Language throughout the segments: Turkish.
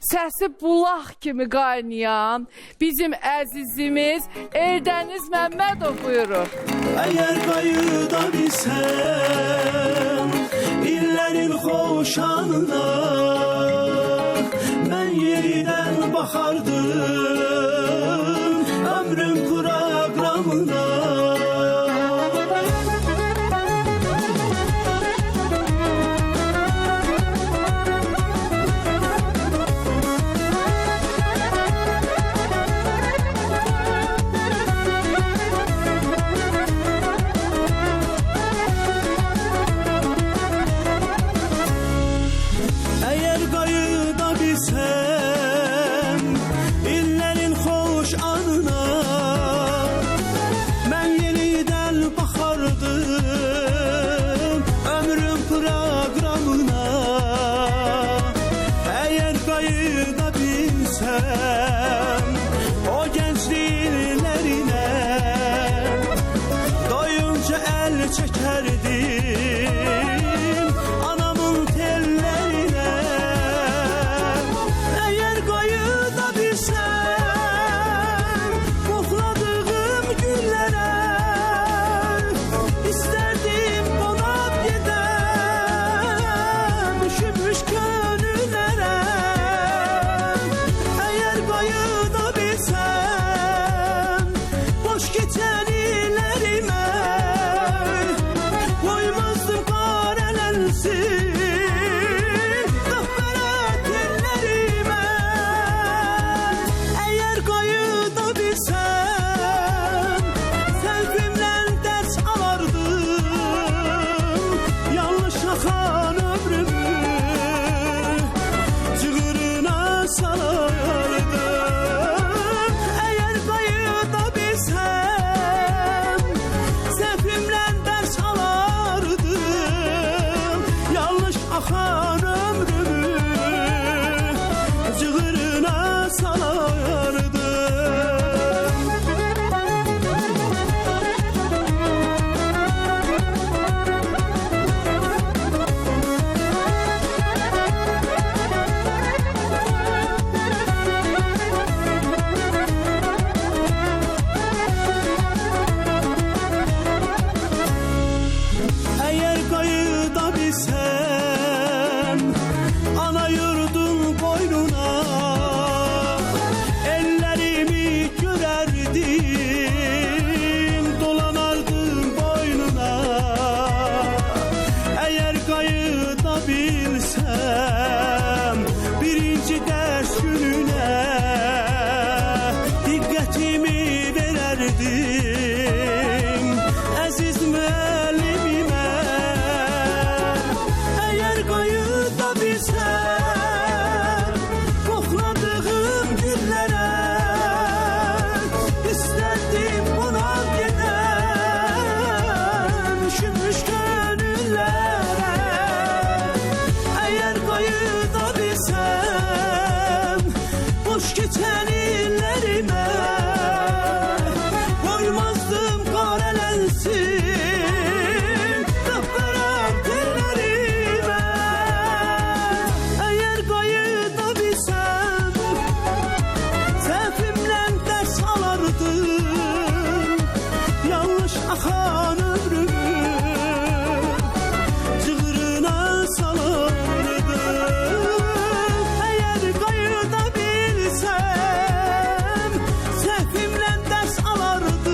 səsi bulaq kimi qaynayan bizim əzizimiz Eldəniz Məmmədov buyurur. Əgər qayıda bilsəm illərin xoşanına, mən yeridən baxardım ömrüm proqramına. O gençliklerine doyunca el çekerdim anamın tellerine. Eğer kayıda bilsem kokladığım güllere, isterdim konap gidem üşümüş gönüllere. Boş geçen illerime koymazdım karelensin kahveret ellerime. Eğer kayıda bilsem selfimle ders alardım, yanlış akan ömrümü cığırına salardım. Akan ömrümü cığırına salardım. Eğer kayıda bilsem ana yurdun boynuna, ellerimi görerdim dolanardım boynuna. Eğer kayıda bilsem birinci ders gününe dikkatimi verirdim aziz müellimime. Eğer kayıda bilsem kokladığım güllere, isterdim konak gidem üşümüş gönüllere. Eğer kayıda bilsem boş geçen illerime koymazdım karelensin kahveret ellerime. Eğer kayıda bilsem selfimle ders alardım, yanlış akan ömrümü cığırına salardım. Eğer kayıda bilsem selfimle ders alardım,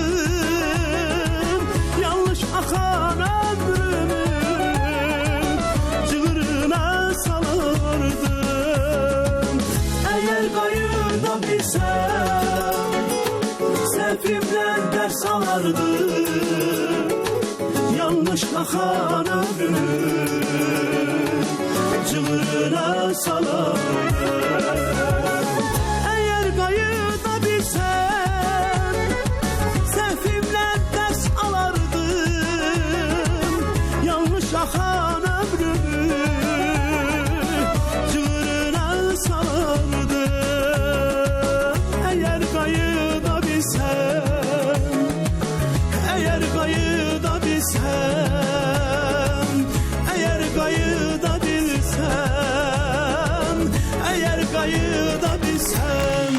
yanlış akan ömrümü cığırına salardım. Eğer kayıda bilsem selfimle ders alardım, yanlış akan ömrümü cığırına salardım. Eğer kayıda bilsem selfimle ders alardım, yanlış akan ömrümü cığırına salardım. Eğer kayıda bilsem, eğer kayıda bilsem, eğer kayıda bilsem, eğer qayıda bilsəm